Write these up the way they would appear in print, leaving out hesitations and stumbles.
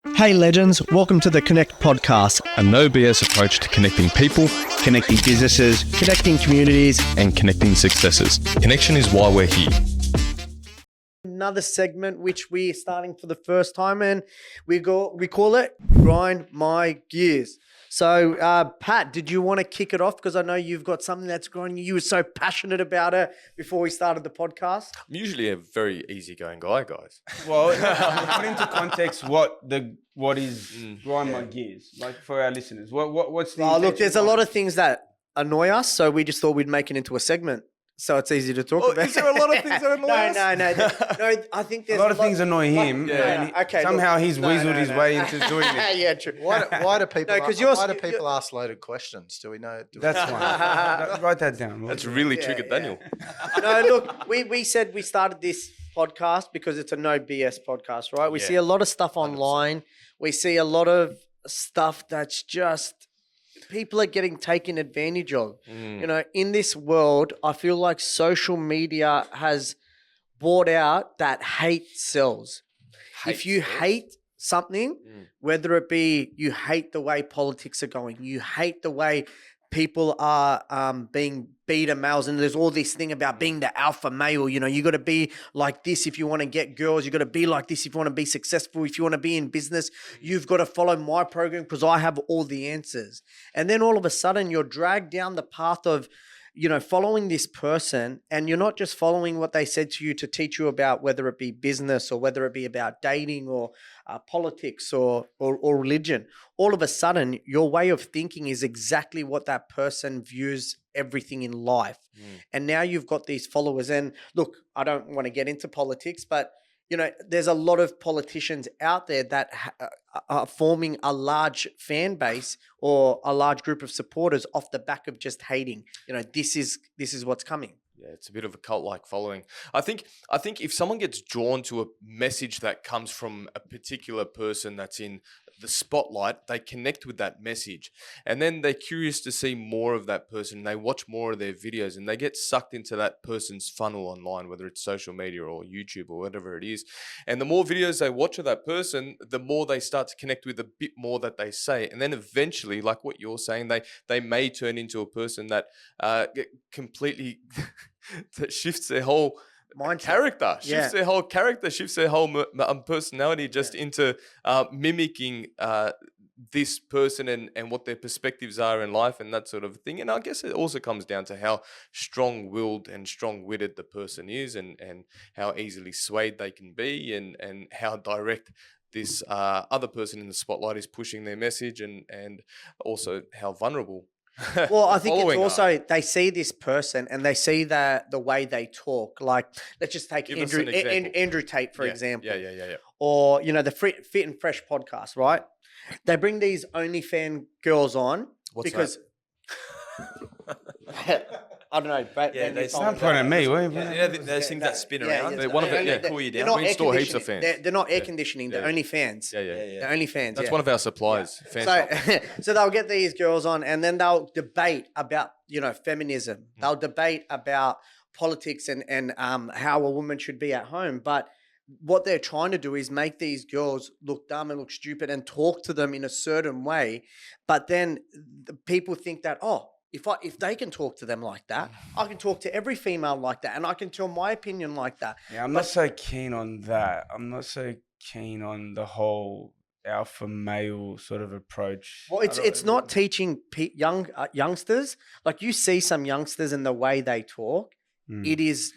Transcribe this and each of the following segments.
Hey legends, welcome to the Connect podcast, A no BS approach to connecting people, connecting businesses, connecting communities. and connecting successes. Connection is why we're here. Another segment which we're starting for the first time, and we call it Grind My Gears. So, Pat, did you want to kick it off? Because I know you've got something that's grinding. You were so passionate about it before we started the podcast. I'm usually a very easygoing guy, guys. Well, put into context what is grind my gears, like for our listeners. What's the Look, there's a lot of things that annoy us, so we just thought we'd make it into a segment. So it's easy to talk about. Is there a lot of things that annoy us? No. I think there's a lot of things annoy him. Okay, somehow he's weaseled his way into doing it. Yeah, true. Why do people? Why do people ask loaded questions? Do we know? That's one. Write that down. That's really triggered Daniel. No, look, we said we started this podcast because it's a no BS podcast, right? We see a lot of stuff online. 100%. We see a lot of stuff that's just people are getting taken advantage of. You know, in this world, I feel like social media has brought out that hate sells. If you hate something, whether it be you hate the way politics are going, you hate the way people are being beta males, and there's all this thing about being the alpha male. You know, you got to be like this if you want to get girls. You got to be like this if you want to be successful. If you want to be in business, you've got to follow my program because I have all the answers. And then all of a sudden, you're dragged down the path of, you know, following this person, and you're not just following what they said to you to teach you about whether it be business or whether it be about dating or politics or religion. All of a sudden, your way of thinking is exactly what that person views everything in life. And now you've got these followers. And look, I don't want to get into politics, but you know, there's a lot of politicians out there that are forming a large fan base or a large group of supporters off the back of just hating. You know, this is what's coming. Yeah, it's a bit of a cult-like following. I think if someone gets drawn to a message that comes from a particular person that's in the spotlight, they connect with that message, and then they're curious to see more of that person. They watch more of their videos, and they get sucked into that person's funnel online, whether it's social media or YouTube or whatever it is. And the more videos they watch of that person, the more they start to connect with a bit more that they say, and then eventually, like what you're saying, they may turn into a person that completely that shifts their whole character, shifts their whole character, shifts their whole personality just into mimicking this person and what their perspectives are in life and that sort of thing. And I guess it also comes down to how strong-willed and strong-witted the person is, and how easily swayed they can be, and how direct this other person in the spotlight is pushing their message, and also how vulnerable. Well, I think it's also they see this person and they see the way they talk. Like, let's just take Andrew Tate, for example. Yeah. Or, you know, the Fit and Fresh podcast, right? They bring these OnlyFans girls on because I don't know. But it's not point at me. Those things that spin around. One of it, cool you down. We install heaps of fans. They're not air conditioning. They're only fans. Yeah. They're only fans. That's one of our suppliers. So they'll get these girls on, and then they'll debate about, you know, feminism. They'll debate about politics and how a woman should be at home. But what they're trying to do is make these girls look dumb and look stupid and talk to them in a certain way. But then the people think that, if they can talk to them like that, I can talk to every female like that, and I can tell my opinion like that. Yeah, I'm not so keen on that. I'm not so keen on the whole alpha male sort of approach. Well, it's not teaching youngsters. Like, you see some youngsters and the way they talk, it is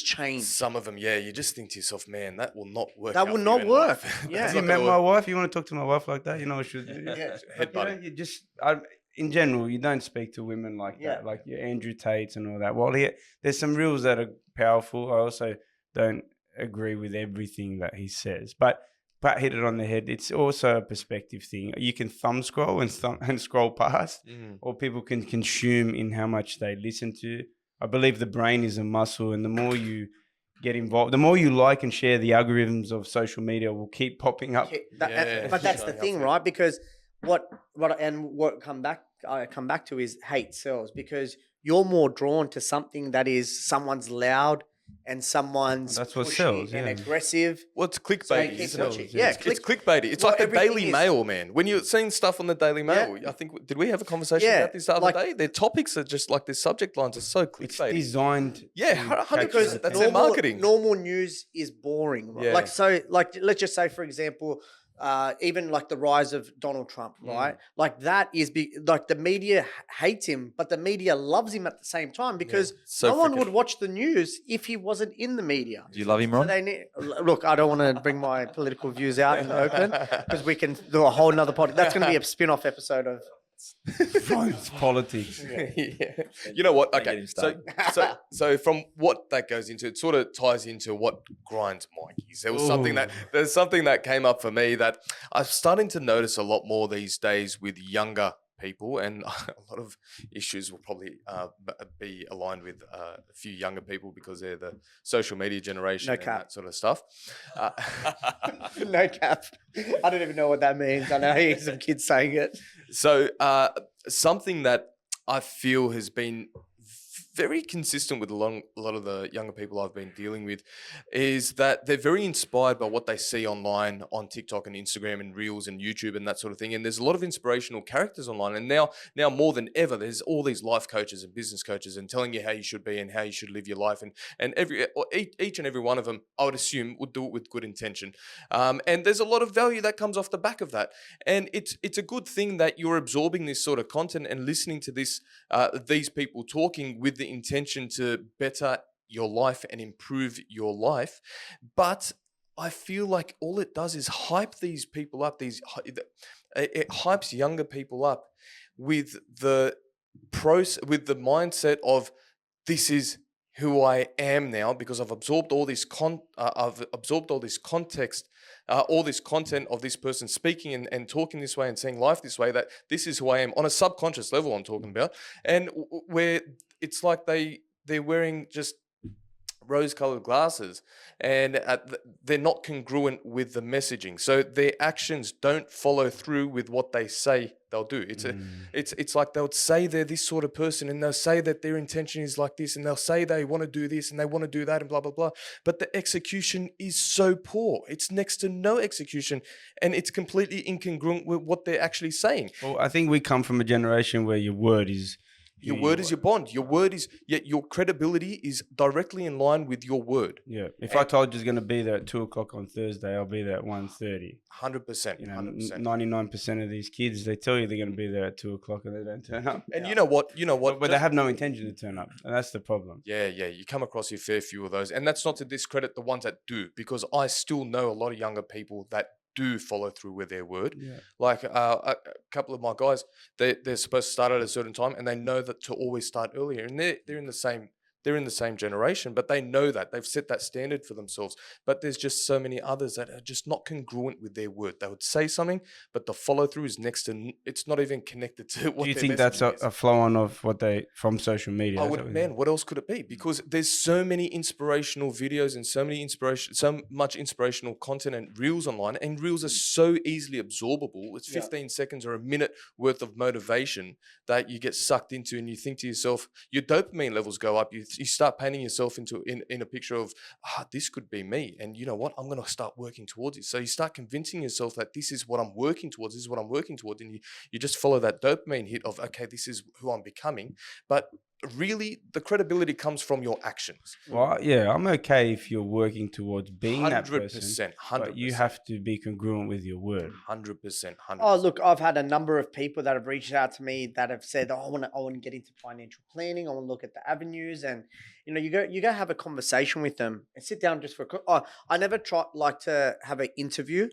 changed. Some of them, you just think to yourself, man, that will not work. That will not work. Yeah. Have you met my wife? You want to talk to my wife like that? You know what you should do. In general, you don't speak to women like that, like your Andrew Tates and all that. Well, there's some rules that are powerful. I also don't agree with everything that he says, but Pat hit it on the head. It's also a perspective thing. You can thumb scroll and scroll past, or people can consume in how much they listen to. I believe the brain is a muscle, and the more you get involved, the more you like and share, the algorithms of social media will keep popping up. But that's the thing, right? Because what I come back to is hate sells, because you're more drawn to something that is someone's loud, and someone's That's what pushy sells, and yeah. aggressive. Well, it's So clickbait, keep isn't watching. it? Yeah, it's clickbaity. It's like the everything Daily is- Mail, man. When you're seeing stuff on the Daily Mail, I think, did we have a conversation Yeah, about this the other like- day? Their topics are just like, their subject lines are so It's clickbaity. designed. Yeah, to 100%. catch Because your That's attention. their marketing. normal news is boring. Right? Yeah. Like let's just say, for example, even like the rise of Donald Trump, right? Like that is like the media hates him, but the media loves him at the same time because So no one freaking- would watch the news if he wasn't in the media. Do you love him, So Ron? they need, look, I don't want to bring my political views out in the open because we can do a whole nother podcast. That's going to be a spin-off episode of. It's politics. Yeah. You know what? Don't Okay. get him So, started. so from what that goes into, it sort of ties into what grinds my gears. There's something that came up for me that I'm starting to notice a lot more these days with younger people, and a lot of issues will probably be aligned with a few younger people because they're the social media generation No and cap. that sort of stuff. No cap. I don't even know what that means. I know I hear some kids saying it. So something that I feel has been very consistent with a lot of the younger people I've been dealing with is that they're very inspired by what they see online on TikTok and Instagram and Reels and YouTube and that sort of thing. And there's a lot of inspirational characters online. And now more than ever, there's all these life coaches and business coaches and telling you how you should be and how you should live your life. And each and every one of them, I would assume, would do it with good intention. And there's a lot of value that comes off the back of that. And it's a good thing that you're absorbing this sort of content and listening to this these people talking with the intention to better your life and improve your life. But I feel like all it does is hype these people up. It hypes younger people up with the mindset of this is who I am now because I've absorbed all this context, all this content of this person speaking and talking this way and saying life this way, that this is who I am on a subconscious level I'm talking about. And where it's like they're wearing just rose-colored glasses and they're not congruent with the messaging. So their actions don't follow through with what they say they'll do. It's like they'll say they're this sort of person and they'll say that their intention is like this and they'll say they want to do this and they want to do that and blah, blah, blah. But the execution is so poor. It's next to no execution and it's completely incongruent with what they're actually saying. Well, I think we come from a generation where your word is... Your word is your bond. Your word is, yet your credibility is directly in line with your word. Yeah. If I told you it's going to be there at 2:00 on Thursday, I'll be there at 1:30. 100%. You know, 100%. 99% of these kids, they tell you they're going to be there at 2:00 and they don't turn up. And you know what? But they have no intention to turn up, and that's the problem. Yeah. You come across a fair few of those. And that's not to discredit the ones that do, because I still know a lot of younger people that do follow through with their word. Yeah. Like a couple of my guys, they're supposed to start at a certain time and they know that to always start earlier. And they're in the same generation, but they know that. They've set that standard for themselves. But there's just so many others that are just not congruent with their word. They would say something, but the follow through is next to, it's not even connected to what Do you their think that's messaging is. a flow on of what they from social media? What else could it be? Because there's so many inspirational videos and so much inspirational content and reels online, and reels are so easily absorbable. It's 15 seconds or a minute worth of motivation that you get sucked into, and you think to yourself, your dopamine levels go up. You start painting yourself in a picture of, this could be me, and you know what? I'm going to start working towards it. So you start convincing yourself that this is what I'm working towards. This is what I'm working towards, and you just follow that dopamine hit of, okay, this is who I'm becoming. But really, the credibility comes from your actions. Well, yeah, I'm okay if you're working towards being that 100%, person, 100%. but you have to be congruent with your word. 100%. Oh, look, I've had a number of people that have reached out to me that have said, I want to get into financial planning. I want to look at the avenues. And, you go have a conversation with them and sit down just for I never like to have an interview,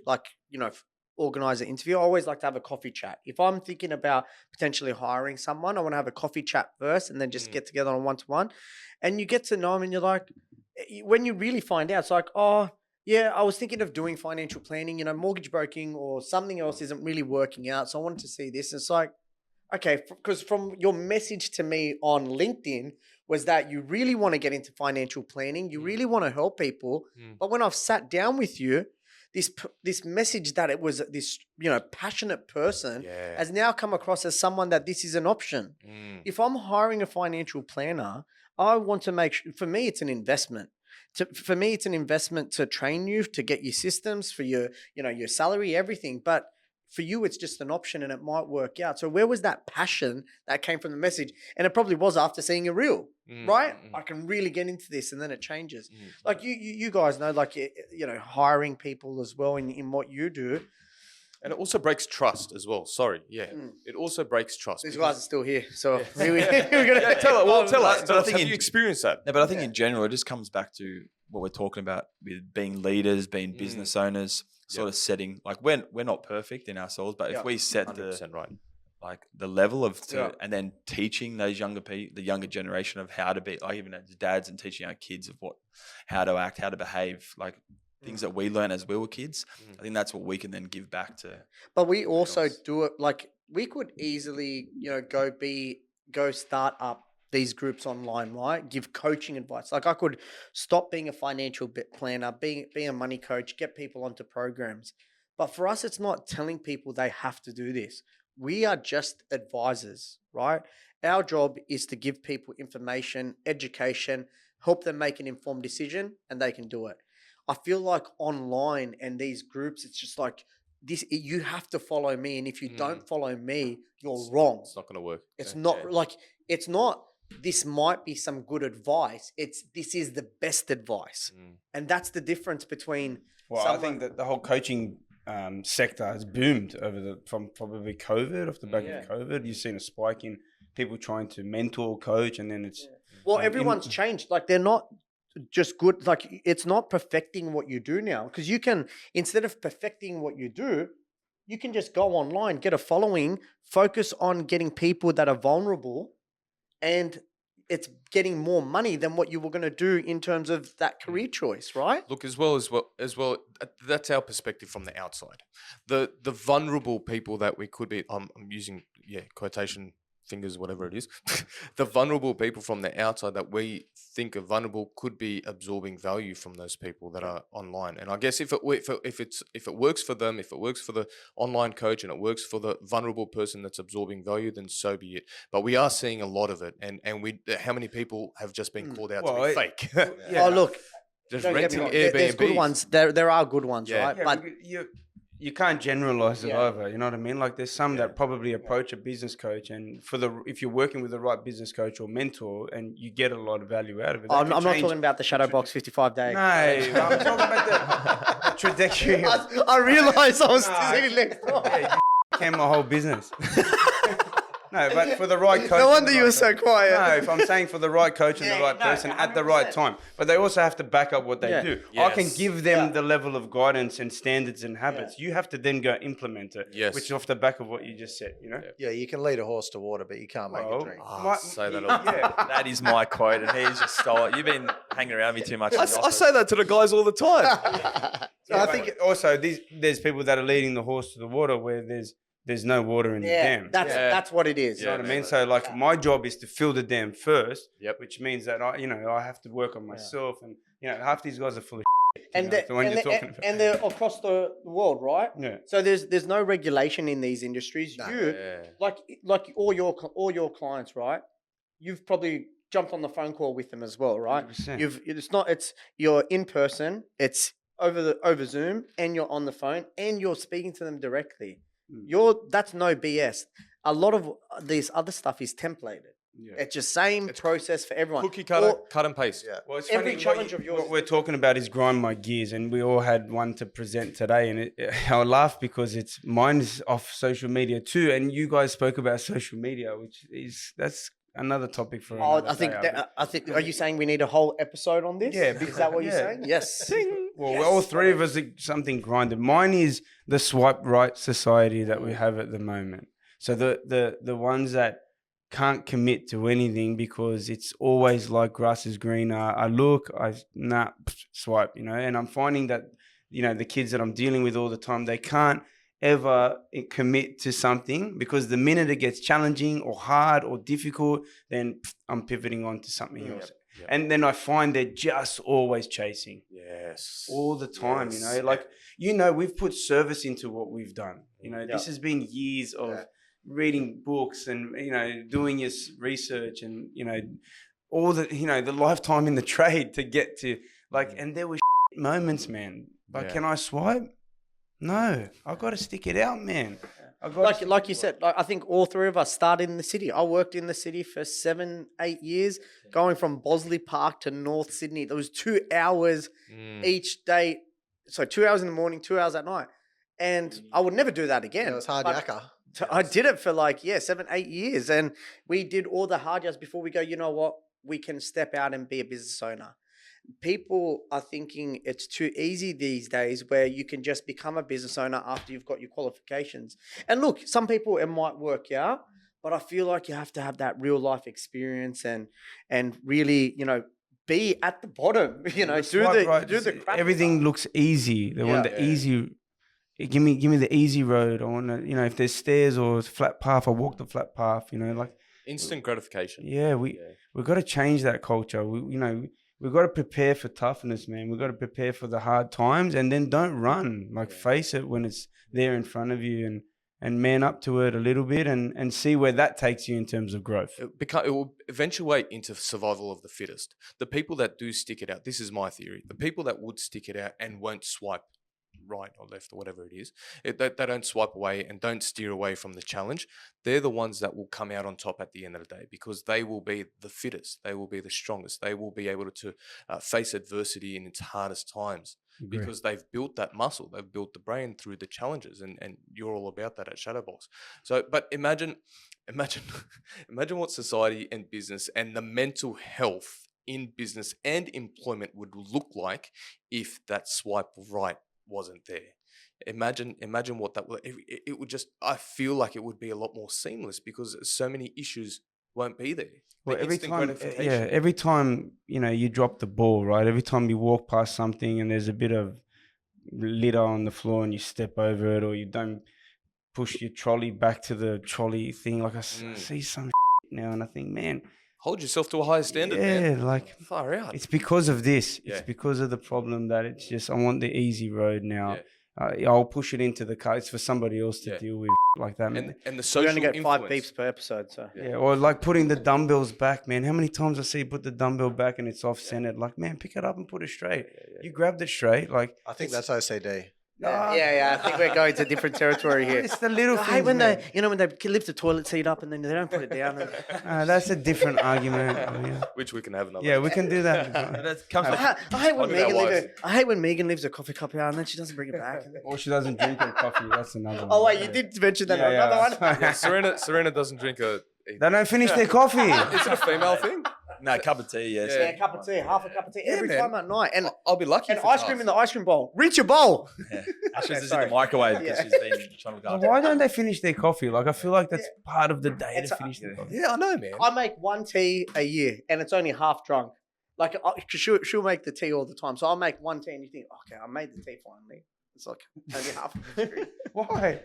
organize an interview. I always like to have a coffee chat. If I'm thinking about potentially hiring someone, I want to have a coffee chat first and then just get together on one-to-one. And you get to know them and you're like, when you really find out, it's like, oh, yeah, I was thinking of doing financial planning, mortgage broking or something else isn't really working out. So I wanted to see this. And it's like, okay, because from your message to me on LinkedIn was that you really want to get into financial planning. You really want to help people. But when I've sat down with you, this message that it was this, passionate person has now come across as someone that this is an option. If I'm hiring a financial planner, I want to make sure, for me, it's an investment. For me, it's an investment to train you, to get your systems, for your, your salary, everything. But for you, it's just an option and it might work out. So where was that passion that came from the message? And it probably was after seeing a reel, right? I can really get into this, and then it changes. Like you guys know, like, hiring people as well in what you do. And it also breaks trust as well. Sorry. Yeah. It also breaks trust. These guys are still here. So tell us. But I think have you experienced that? No, but I think in general, it just comes back to what we're talking about with being leaders, being business owners, sort of setting, like we're not perfect in ourselves, but if we set the level of, and then teaching those the younger generation of how to be, like even as dads and teaching our kids of how to act, how to behave, like things that we learn as we were kids. I think that's what we can then give back to. But we also do it, like we could easily, go start up these groups online, right? Give coaching advice. Like I could stop being a financial planner, being a money coach, get people onto programs. But for us, it's not telling people they have to do this. We are just advisors, right? Our job is to give people information, education, help them make an informed decision, and they can do it. I feel like online and these groups, it's just like this, you have to follow me. And if you don't follow me, you're wrong. It's not going to work. It's not, this might be some good advice. This is the best advice. And that's the difference between. Well, I think that the whole coaching sector has boomed from probably COVID, off the back of COVID. You've seen a spike in people trying to mentor, coach, and then it's. Well, everyone's changed. Like they're not just good. Like it's not perfecting what you do now, because you can, instead of perfecting what you do, you can just go online, get a following, focus on getting people that are vulnerable, and it's getting more money than what you were going to do in terms of that career choice, right? Look, as well, that's our perspective from the outside. The vulnerable people that we could be, I'm using quotation fingers, whatever it is. The vulnerable people from the outside that we think are vulnerable could be absorbing value from those people that are online. And I guess if it works for them, if it works for the online coach and it works for the vulnerable person that's absorbing value, then so be it. But we are seeing a lot of it, and how many people have just been called out to be fake? Oh, look, just don't get me renting wrong, Airbnb. there's good ones. There are good ones, right? Yeah, But you can't generalize it either. You know what I mean? Like there's some that probably approach a business coach, and if you're working with the right business coach or mentor, and you get a lot of value out of it. I'm not talking about the ShadowBox 55 day. No, I'm talking about the trajectory. I realised I was sitting next door. Yeah, you became my whole business. No, but for the right coach. No wonder you were so quiet. No, if I'm saying for the right coach and the right person at the right time. But they also have to back up what they do. Yes. I can give them the level of guidance and standards and habits. You have to then go implement it. Yes. Which is off the back of what you just said, you know? Yeah, you can lead a horse to water, but you can't make it drink. Say that all the time. That is my quote, and he's just stole it. You've been hanging around me too much. I say that to the guys all the time. I think also there's people that are leading the horse to the water where there's no water in the dam. That's what it is. You know what I mean? So like my job is to fill the dam first, Yep. which means that I have to work on myself, and half these guys are full of And they're across the world, right? Yeah. So there's no regulation in these industries. Like all your clients, right? You've probably jumped on the phone call with them as well, right? 100%. You're in person, it's over Zoom, and you're on the phone, and you're speaking to them directly. That's no BS. A lot of this other stuff is templated. Yeah. It's just same process for everyone. Cookie cutter, cut and paste. Yeah. Well, it's every funny, challenge of yours. What we're talking about is grind my gears, and we all had one to present today. And I laugh because mine is off social media too. And you guys spoke about social media, that's another topic for another day. I think. Are you saying we need a whole episode on this? Yeah. Is that what you're saying? Yes. Well, all three of us are something grinded. Mine is the swipe right society that we have at the moment. So the ones that can't commit to anything because it's always like grass is greener. Swipe, and I'm finding that, the kids that I'm dealing with all the time, they can't ever commit to something because the minute it gets challenging or hard or difficult, then I'm pivoting on to something else. Yep. And then I find they're just always chasing. Yes. All the time, we've put service into what we've done. This has been years of reading books and, doing your research and, all the, the lifetime in the trade to get to Like, and there were moments, man. Like, can I swipe? No, I got to stick it out, man. Like you said, I think all three of us started in the city. I worked in the city for 7-8 years, going from Bosley Park to North Sydney. There was 2 hours each day. So 2 hours in the morning, 2 hours at night. And I would never do that again. It was hard yakka. I did it for 7-8 years. And we did all the hard yards before we go, you know what? We can step out and be a business owner. People are thinking it's too easy these days where you can just become a business owner after you've got your qualifications. And look, some people it might work out, but I feel like you have to have that real life experience and really, be at the bottom, do the crap. Everything looks easy. They want the easy. Give me the easy road. I want to, if there's stairs or flat path, I walk the flat path. Instant gratification. Yeah, we've got to change that culture. We've got to prepare for toughness, man. We've got to prepare for the hard times, and then don't run. Face it when it's there in front of you, and man up to it a little bit, and see where that takes you in terms of growth. It will eventuate into survival of the fittest. The people that do stick it out, this is my theory, the people that would stick it out and won't swipe right or left or whatever it is, they don't swipe away and don't steer away from the challenge, they're the ones that will come out on top at the end of the day, because they will be the fittest, they will be the strongest, they will be able to face adversity in its hardest times. Because they've built that muscle, they've built the brain through the challenges, and you're all about that at ShadowBox. So, but imagine what society and business and the mental health in business and employment would look like if that swipe right wasn't there. Imagine what that would. It would just. I feel like it would be a lot more seamless because so many issues won't be there. Well, every time you drop the ball, right? Every time you walk past something and there's a bit of litter on the floor and you step over it, or you don't push your trolley back to the trolley thing. I see some now and I think, man, hold yourself to a higher standard. Yeah, man. Far out. It's because of this. Yeah. It's because of the problem that it's just I want the easy road now. Yeah. I'll push it into the car. It's for somebody else to deal with like that. And the social you only get influence. 5 beeps per episode. So or putting the dumbbells back, man. How many times I see you put the dumbbell back and it's off-centered? Man, pick it up and put it straight. You grabbed it straight. I think that's OCD. I think we're going to different territory here. It's the little things. Hey, when they lift the toilet seat up and then they don't put it down. That's a different argument. Which we can have another. Yeah, we can do that. I hate when Megan leaves a coffee cup out and then she doesn't bring it back. Or she doesn't drink her coffee. That's another one. Oh wait, you did mention that another one. Serena doesn't drink a. They don't finish their coffee. Is it a female thing? No, cup of tea, yes. Yeah, a cup of tea, half a cup of tea every time at night. And I'll be lucky. And ice cream in the ice cream bowl. Reach your bowl. Yeah. She's in the microwave because she's been trying to go. Why don't they finish their coffee? I feel like that's part of the day to finish their coffee. Yeah, I know, man. I make 1 tea a year and it's only half drunk. She'll make the tea all the time. So I'll make 1 tea and you think, okay, I made the tea finally. It's only half of the tea. Why?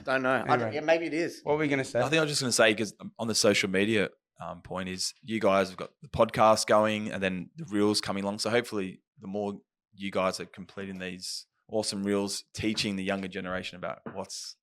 Don't know. Anyway. Maybe it is. What were we going to say? I think I was just going to say, because on the social media point is you guys have got the podcast going and then the reels coming along. So hopefully the more you guys are completing these awesome reels, teaching the younger generation about what's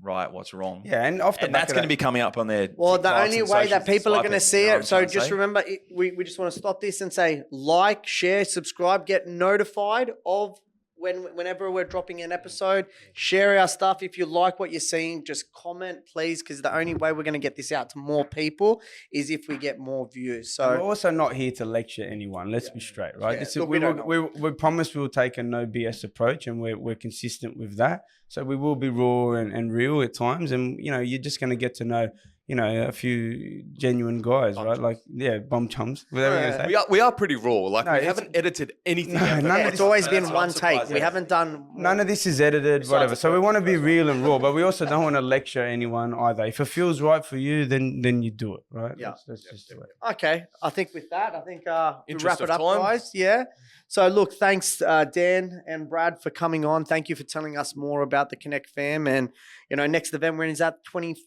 right, what's wrong. Yeah, and that's going to be coming up on their. Well, the only way that people are going to see it. So just remember, we just want to stop this and say like, share, subscribe, get notified of whenever we're dropping an episode. Share our stuff. If you like what you're seeing, just comment, please, because the only way we're going to get this out to more people is if we get more views. So we're also not here to lecture anyone. Let's be straight, right? Yeah. We promise we'll take a no BS approach, and we're consistent with that. So we will be raw and real at times, and you're just going to get to know a few genuine guys, right? Bomb chums. We are pretty raw. We haven't edited anything. It's always been one take. We haven't done. None of this is edited, whatever. So we want to be real and raw, but we also don't want to lecture anyone either. If it feels right for you, then you do it, right? Yeah. Let's just do it. Okay. I think with that, we wrap it up, guys. Yeah. So look, thanks Dan and Brad for coming on. Thank you for telling us more about the Connect fam. And next event, when is that? 25th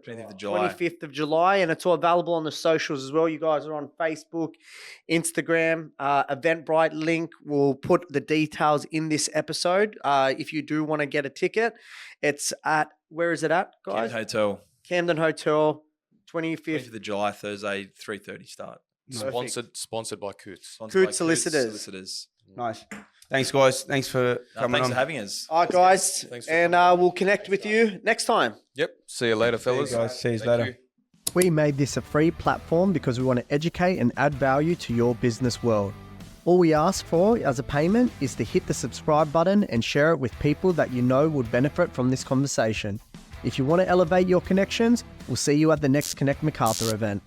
of July. 25th of July, and it's all available on the socials as well. You guys are on Facebook, Instagram, Eventbrite link. We'll put the details in this episode. If you do want to get a ticket, it's where is it at, guys? Camden Hotel, 25th. 25th of July, Thursday, 3:30 start. Sponsored by Coots. Coots Solicitors. Nice. Thanks, guys. Thanks for coming Thanks on. for having us. All right, guys. Thanks for And we'll connect with you next time. Yep. See you later, fellas. See you guys. See you Thank later. you. We made this a free platform because we want to educate and add value to your business world. All we ask for as a payment is to hit the subscribe button and share it with people that you know would benefit from this conversation. If you want to elevate your connections, we'll see you at the next Connect Macarthur event.